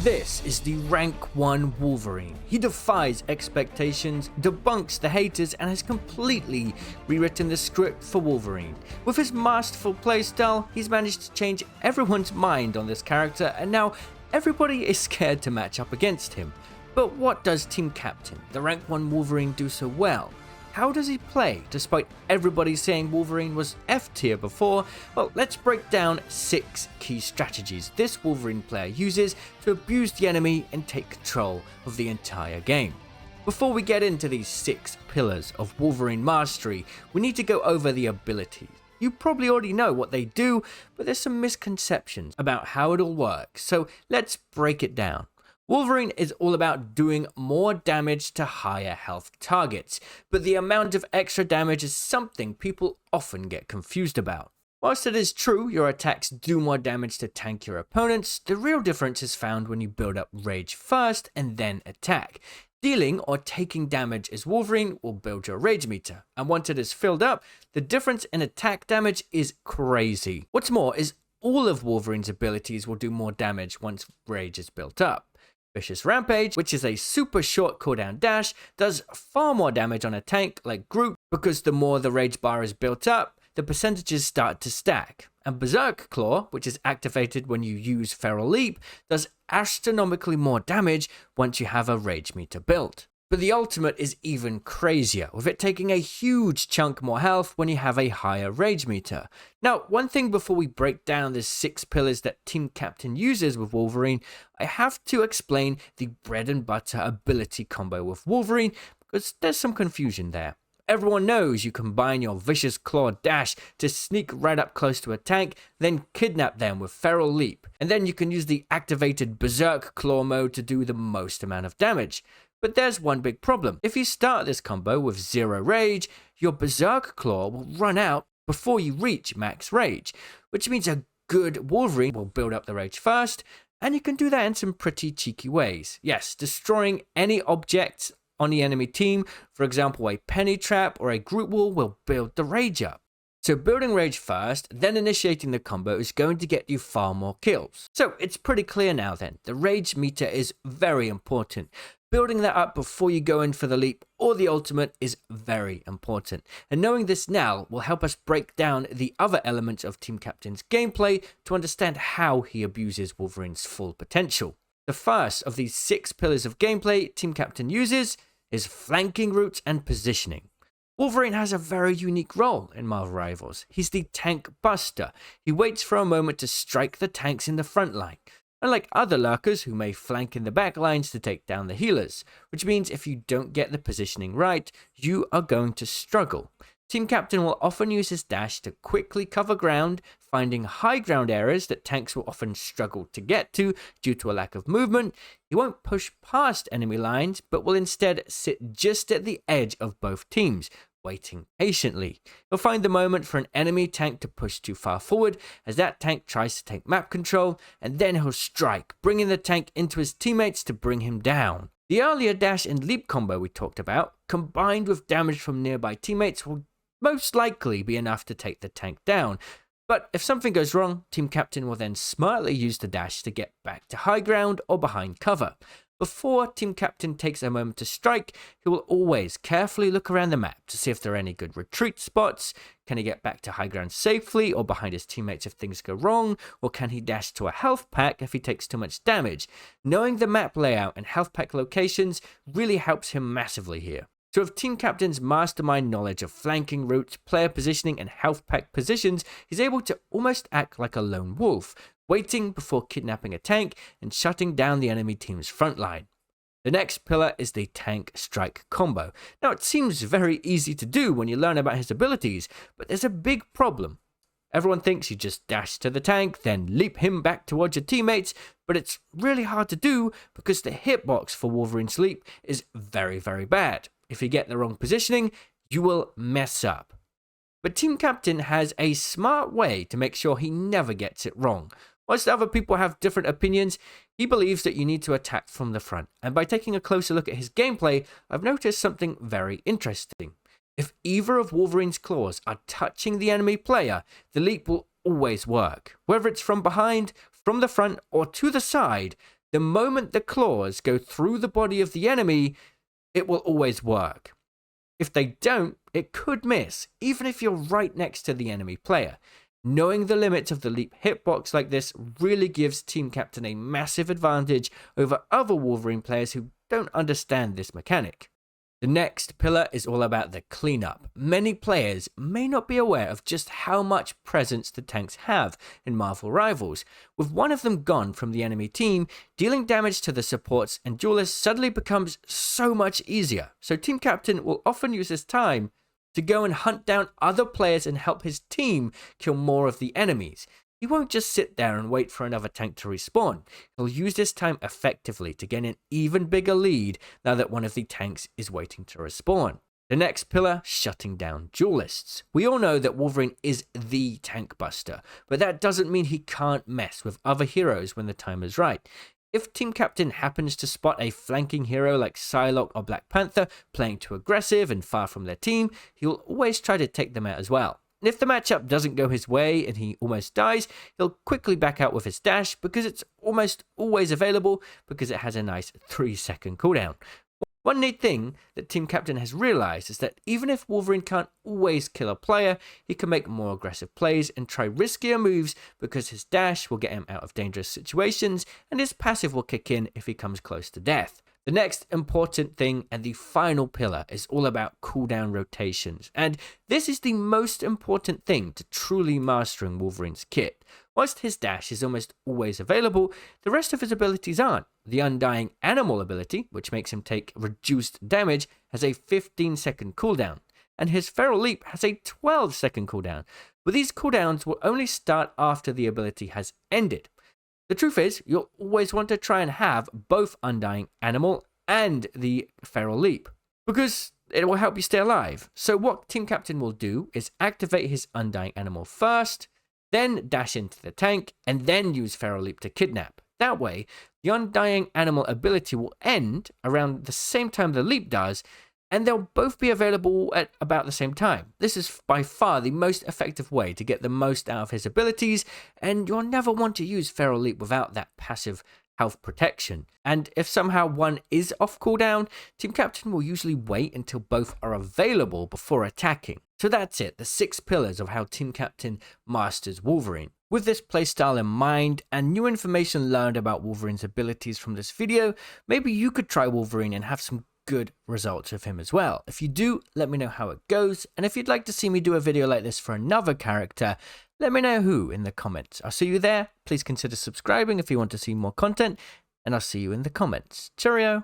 This is the rank 1 Wolverine. He defies expectations, debunks the haters, and has completely rewritten the script for Wolverine. With his masterful playstyle, he's managed to change everyone's mind on this character, and now everybody is scared to match up against him. But what does Teamcaptain, the rank 1 Wolverine, do so well? How does he play, despite everybody saying Wolverine was F tier before? Well, let's break down 6 key strategies this Wolverine player uses to abuse the enemy and take control of the entire game. Before we get into these 6 pillars of Wolverine mastery, we need to go over the abilities. You probably already know what they do, but there's some misconceptions about how it all works, so let's break it down. Wolverine is all about doing more damage to higher health targets, but the amount of extra damage is something people often get confused about. Whilst it is true your attacks do more damage to tank your opponents, the real difference is found when you build up rage first and then attack. Dealing or taking damage as Wolverine will build your rage meter, and once it is filled up, the difference in attack damage is crazy. What's more is all of Wolverine's abilities will do more damage once rage is built up. Vicious Rampage, which is a super short cooldown dash, does far more damage on a tank like Groot because the more the rage bar is built up, the percentages start to stack. And Berserk Claw, which is activated when you use Feral Leap, does astronomically more damage once you have a rage meter built. But the ultimate is even crazier, with it taking a huge chunk more health when you have a higher rage meter. Now, one thing before we break down the 6 pillars that Teamcaptain uses with Wolverine, I have to explain the bread and butter ability combo with Wolverine, because there's some confusion there. Everyone knows you combine your Vicious Claw dash to sneak right up close to a tank, then kidnap them with Feral Leap, and then you can use the activated Berserk Claw mode to do the most amount of damage. But there's one big problem. If you start this combo with 0 rage, your Berserk Claw will run out before you reach max rage, which means a good Wolverine will build up the rage first, and you can do that in some pretty cheeky ways. Yes, destroying any objects on the enemy team, for example a penny trap or a Groot wall, will build the rage up. So building rage first, then initiating the combo is going to get you far more kills. So it's pretty clear now then, the rage meter is very important. Building that up before you go in for the leap or the ultimate is very important. And knowing this now will help us break down the other elements of Teamcaptain's gameplay to understand how he abuses Wolverine's full potential. The first of these 6 pillars of gameplay Teamcaptain uses is flanking routes and positioning. Wolverine has a very unique role in Marvel Rivals. He's the tank buster. He waits for a moment to strike the tanks in the front line, unlike other lurkers who may flank in the back lines to take down the healers, which means if you don't get the positioning right, you are going to struggle. Teamcaptain will often use his dash to quickly cover ground, finding high ground areas that tanks will often struggle to get to due to a lack of movement. He won't push past enemy lines, but will instead sit just at the edge of both teams, waiting patiently. He'll find the moment for an enemy tank to push too far forward as that tank tries to take map control, and then he'll strike, bringing the tank into his teammates to bring him down. The earlier dash and leap combo we talked about, combined with damage from nearby teammates, will most likely be enough to take the tank down. But if something goes wrong, Teamcaptain will then smartly use the dash to get back to high ground or behind cover. Before Teamcaptain takes a moment to strike, he will always carefully look around the map to see if there are any good retreat spots. Can he get back to high ground safely or behind his teammates if things go wrong? Or can he dash to a health pack if he takes too much damage? Knowing the map layout and health pack locations really helps him massively here. So with Teamcaptain's mastermind knowledge of flanking routes, player positioning, and health pack positions, he's able to almost act like a lone wolf, waiting before kidnapping a tank and shutting down the enemy team's front line. The next pillar is the tank strike combo. Now it seems very easy to do when you learn about his abilities, but there's a big problem. Everyone thinks you just dash to the tank, then leap him back towards your teammates, but it's really hard to do because the hitbox for Wolverine's leap is very, very bad. If you get the wrong positioning, you will mess up. But Teamcaptain has a smart way to make sure he never gets it wrong. Whilst other people have different opinions, he believes that you need to attack from the front. And by taking a closer look at his gameplay, I've noticed something very interesting. If either of Wolverine's claws are touching the enemy player, the leap will always work. Whether it's from behind, from the front, or to the side, The moment the claws go through the body of the enemy, it will always work. If they don't, it could miss, even if you're right next to the enemy player. Knowing the limits of the leap hitbox like this really gives Teamcaptain a massive advantage over other Wolverine players who don't understand this mechanic. The next pillar is all about the cleanup. Many players may not be aware of just how much presence the tanks have in Marvel Rivals. With one of them gone from the enemy team, dealing damage to the supports and duelists suddenly becomes so much easier. So Teamcaptain will often use his time to go and hunt down other players and help his team kill more of the enemies. He won't just sit there and wait for another tank to respawn. He'll use this time effectively to gain an even bigger lead now that one of the tanks is waiting to respawn. The next pillar, shutting down duelists. We all know that Wolverine is the tank buster, but that doesn't mean he can't mess with other heroes when the time is right. If Teamcaptain happens to spot a flanking hero like Psylocke or Black Panther playing too aggressive and far from their team, he'll always try to take them out as well. And if the matchup doesn't go his way and he almost dies, he'll quickly back out with his dash because it's almost always available because it has a nice 3-second cooldown. One neat thing that Teamcaptain has realized is that even if Wolverine can't always kill a player, he can make more aggressive plays and try riskier moves because his dash will get him out of dangerous situations and his passive will kick in if he comes close to death. The next important thing and the final pillar is all about cooldown rotations, and this is the most important thing to truly mastering Wolverine's kit. Whilst his dash is almost always available, the rest of his abilities aren't. The Undying Animal ability, which makes him take reduced damage, has a 15-second cooldown, and his Feral Leap has a 12-second cooldown, but these cooldowns will only start after the ability has ended. The truth is, you'll always want to try and have both Undying Animal and the Feral Leap, because it will help you stay alive. So what Teamcaptain will do is activate his Undying Animal first, then dash into the tank, and then use Feral Leap to kidnap. That way, the Undying Animal ability will end around the same time the leap does, and they'll both be available at about the same time. This is by far the most effective way to get the most out of his abilities, and you'll never want to use Feral Leap without that passive health protection. And if somehow one is off cooldown, Teamcaptain will usually wait until both are available before attacking. So that's it, the 6 pillars of how Teamcaptain masters Wolverine. With this playstyle in mind and new information learned about Wolverine's abilities from this video, maybe you could try Wolverine and have some good results with him as well. If you do, let me know how it goes, and if you'd like to see me do a video like this for another character, let me know who in the comments. I'll see you there. Please consider subscribing if you want to see more content, and I'll see you in the comments. Cheerio!